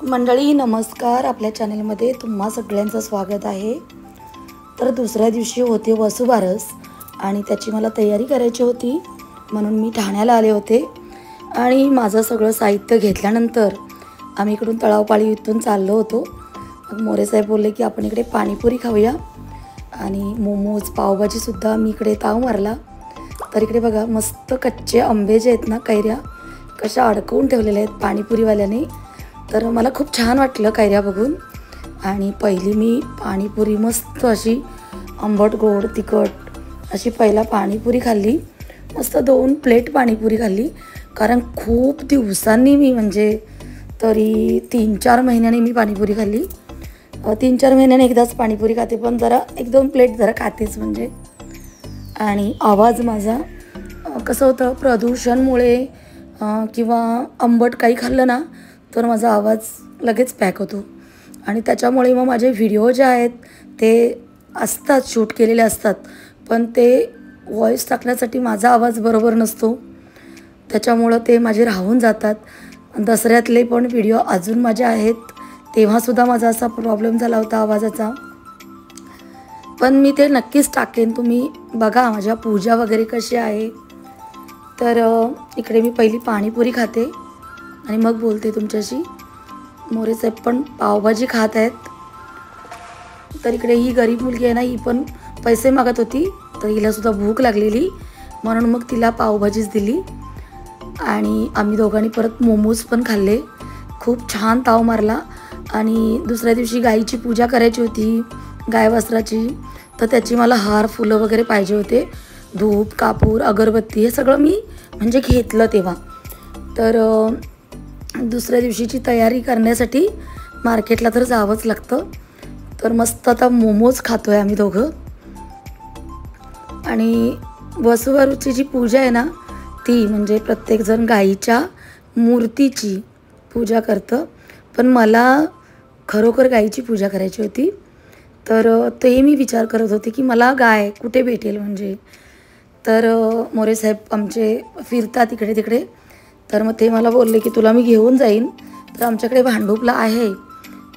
मंडळी नमस्कार, आपल्या चॅनलमध्ये तुम्हा सगळ्यांचं स्वागत आहे। तर दुसऱ्या दिवशी होते वसुबारस आणि त्याची मला तयारी करायची होती, म्हणून मी ठाण्याला आले होते आणि माझं सगळं साहित्य घेतल्यानंतर आम्ही इकडून तळावपाळी इथून चाललो होतो। मग मोरे साहेब बोलले की आपण इकडे पाणीपुरी खाऊया आणि मोमोज पावभाजीसुद्धा मी इकडे ताव मारला। तर इकडे बघा मस्त कच्चे आंबे जे आहेत ना, कैऱ्या कशा अडकवून ठेवलेल्या आहेत पाणीपुरीवाल्याने। तर मला खूप छान वाटलं कैऱ्या बघून आणि पहिली मी पाणीपुरी मस्त अशी आंबट गोड तिखट अशी पहिला पाणीपुरी खाल्ली। मस्त 2 प्लेट पाणीपुरी खाल्ली, कारण खूप दिवसांनी मी म्हणजे तरी 3-4 महिन्यांनी मी पाणीपुरी खाल्ली। 3-4 महिन्यांनी एकदाच पाणीपुरी खाते, पण जरा 1-2 प्लेट जरा खातेच म्हणजे। आणि आवाज माझा कसं होतं प्रदूषणामुळे किंवा आंबट काही खाल्लं ना तर माझा आवाज लगेच पॅक होतो आणि त्याच्यामुळे मग माझे व्हिडिओ जे आहेत ते असतात शूट केलेले असतात, पण ते व्हॉईस टाकण्यासाठी माझा आवाज बरोबर नसतो, त्याच्यामुळं ते माझे राहून जातात। दसऱ्यातले पण व्हिडिओ अजून माझे आहेत, तेव्हासुद्धा माझा असा प्रॉब्लेम झाला होता आवाजाचा, पण मी ते नक्कीच टाकेन। तुम्ही बघा माझ्या पूजा वगैरे कशी आहे। तर इकडे मी पहिली पाणीपुरी खाते आणि मग बोलते तुमच्याशी। मोरे साहेब पण पावभाजी खात आहेत। तर इकडे ही गरीब मुलगी आहे ना, ही पण पैसे मागत होती, तर हिलासुद्धा भूक लागलेली, म्हणून मग तिला पावभाजीच दिली आणि आम्ही दोघांनी परत मोमोज पण खाल्ले। खूप छान ताव मारला आणि दुसऱ्या दिवशी गाईची पूजा करायची होती, गाय वासराची, तर त्याची मला हार फुलं वगैरे पाहिजे होते, धूप कापूर अगरबत्ती हे सगळं मी म्हणजे घेतलं तेव्हा। तर दुसऱ्या दिवशीची तयारी करण्यासाठी मार्केटला तर जावंच लागतं। तर मस्त आता मोमोज खातो आहे आम्ही दोघं। आणि वसुबारसची जी पूजा आहे ना, ती म्हणजे प्रत्येकजण गाईच्या मूर्तीची पूजा करतं, पण मला खरोखर गाईची पूजा करायची होती। तर ते मी विचार करत होते की मला गाय कुठे भेटेल म्हणजे। तर मोरे साहेब आमचे फिरतात इकडे तिकडे, तर मग ते मला बोलले की तुला मी घेऊन जाईन। तर आमच्याकडे भांडूपला आहे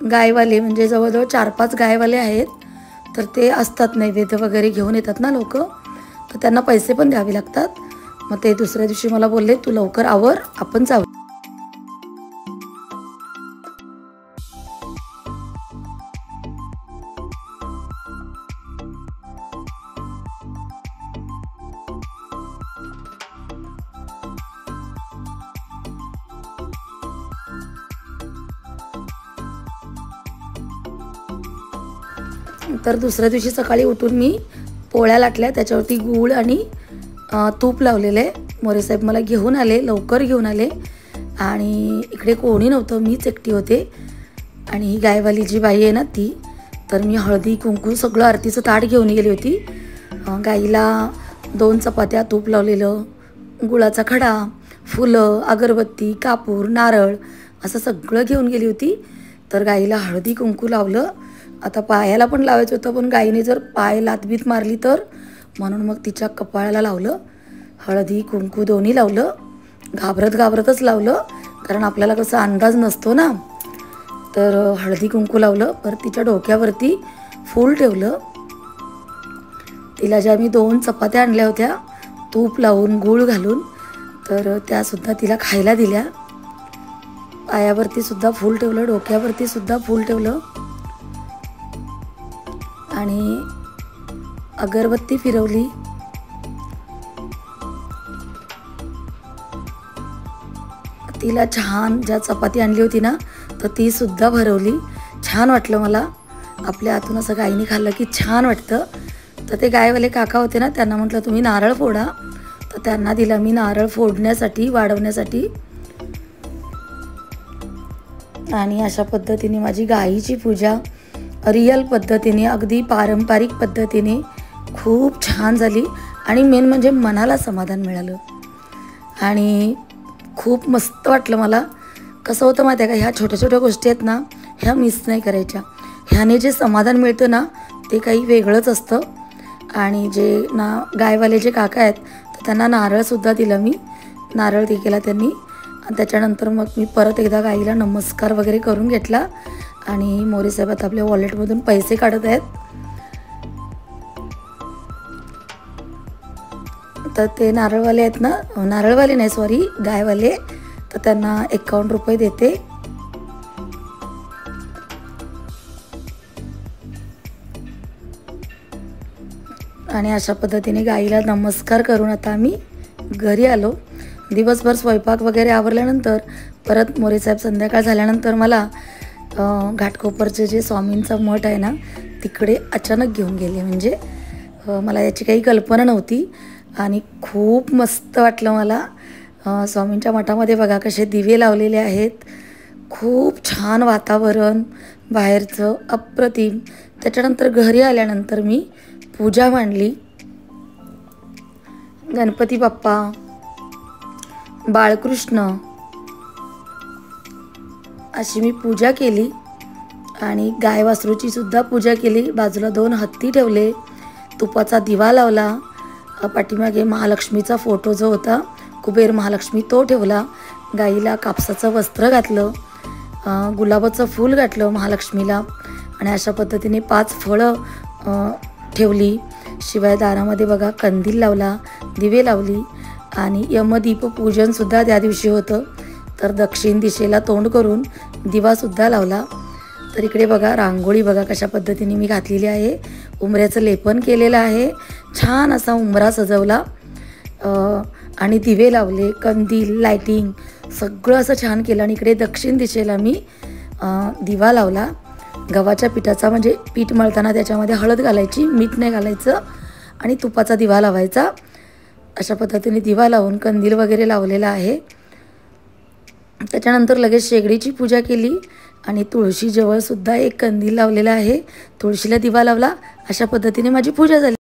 गायवाले, म्हणजे जवळजवळ 4-5 गायवाले आहेत, तर ते असतात नैवेद्य वगैरे घेऊन येतात ना लोक, तर त्यांना पैसे पण द्यावे लागतात। मग ते दुसऱ्या दिवशी मला बोलले तू लवकर आवर, आपण जाऊ। तर दुसऱ्या दिवशी सकाळी उठून मी पोळ्या लाटल्या, त्याच्यावरती गूळ आणि तूप लावलेलं आहे। मोरे साहेब मला घेऊन आले, लवकर घेऊन आले आणि इकडे कोणी नव्हतं, मीच एकटी होते। आणि ही गायवाली जी बाई आहे ना ती, तर मी हळदी कुंकू सगळं आरतीचं ताट घेऊन गेली होती। गाईला 2 चपात्या, तूप लावलेलं, गुळाचा खडा, फुलं अगरबत्ती कापूर नारळ असं सगळं घेऊन गेली होती। तर गाईला हळदी कुंकू लावलं, आता पायाला पण लावायचं होतं, पण गाईने जर पाय लातबीत मारली तर, म्हणून मग तिच्या कपाळाला लावलं, हळदी कुंकू दोन्ही लावलं, घाबरतच लावलं, कारण आपल्याला कसं अंदाज नसतो ना। तर हळदी कुंकू लावलं, परत तिच्या डोक्यावरती फूल ठेवलं। तिला ज्या मी 2 चपात्या आणल्या होत्या तूप लावून गूळ घालून, तर त्यासुद्धा तिला खायला दिल्या। पायावरती सुद्धा फूल ठेवलं, डोक्यावरती सुद्धा फूल ठेवलं आणि अगरबत्ती फिरवली। तिला छान ज्या चपाती आणली होती ना, तर ती सुद्धा भरवली। छान वाटलं मला, आपल्या हातून असं गाईने खाल्लं की छान वाटतं। तर ते गायवाले काका होते ना, त्यांना म्हटलं तुम्ही नारळ फोडा, तर त्यांना दिला मी नारळ फोडण्यासाठी वाढवण्यासाठी। आणि अशा पद्धतीने माझी गाईची पूजा रियल पद्धतीने अगदी पारंपरिक पद्धतीने खूप छान झाली आणि मेन म्हणजे मनाला समाधान मिळालं आणि खूप मस्त वाटलं मला। कसं होतं माहिती आहे का, ह्या छोट्या छोट्या गोष्टी आहेत ना, ह्या मिस नाही करायच्या। ह्याने जे समाधान मिळतं ना ते काही वेगळंच असतं। आणि जे गायवाले जे काका आहेत तर त्यांना नारळसुद्धा दिलं मी, नारळ ते केला त्यांनी त्याच्यानंतर मग मी परत एकदा गाईला नमस्कार वगैरे करून घेतला आणि मोरे साहेब आता आपल्या वॉलेटमधून पैसे काढत आहेत. तर ते नारळवाले आहेत ना, नारळवाले नाही सॉरी गायवाले, तर त्यांना 51 रुपये देते. आणि अशा पद्धतीने गाईला नमस्कार करून आता आम्ही घरी आलो. दिवसभर स्वयंपाक वगैरे आवरल्यानंतर परत मोरे साहेब संध्याकाळ झाल्यानंतर मला घाटकोपरचे जे स्वामींचा मठ आहे ना तिकडे अचानक घेऊन गेले. म्हणजे मला याची काही कल्पना नव्हती आणि खूप मस्त वाटलं मला. स्वामींच्या मठामध्ये बघा कसे दिवे लावलेले आहेत, खूप छान वातावरण बाहेरचं अप्रतिम. त्याच्यानंतर घरी आल्यानंतर मी पूजा मांडली. गणपती बाप्पा, बाळकृष्ण अशी मी पूजा केली आणि गाय वासरूची सुद्धा पूजा केली. बाजूला 2 हत्ती ठेवले, तुपाचा दिवा लावला, पाठीमागे महालक्ष्मीचा फोटो जो होता कुबेर महालक्ष्मी तो ठेवला, गाईला कापसाचं वस्त्र घातलं, गुलाबाचं फूल घातलं महालक्ष्मीला आणि अशा पद्धतीने 5 फळं ठेवली. शिवाय दारामध्ये बघा कंदील लावला, दिवे लावली आणि यमदीप पूजनसुद्धा त्या दिवशी होतं. तर दक्षिण दिशेला तोंड करून दिवासुद्धा लावला. तर इकडे बघा रांगोळी बघा कशा पद्धतीने मी घातलेली आहे. उंबऱ्याचं लेपन केलेलं आहे, छान असा उंबरा सजवला आणि दिवे लावले, कंदील लायटिंग सगळं असं छान केलं. आणि इकडे दक्षिण दिशेला मी दिवा लावला गव्हाच्या पिठाचा. म्हणजे पीठ मळताना त्याच्यामध्ये हळद घालायची, मीठ नाही घालायचं आणि तुपाचा दिवा लावायचा. अशा पद्धतीने दिवा लावून कंदील वगैरे लावलेला आहे. त्याच्यानंतर लगेच शेगडीची पूजा केली आणि तुळशीजवळसुद्धा एक कंदील लावलेला आहे, तुळशीला दिवा लावला. अशा पद्धतीने माझी पूजा झाली.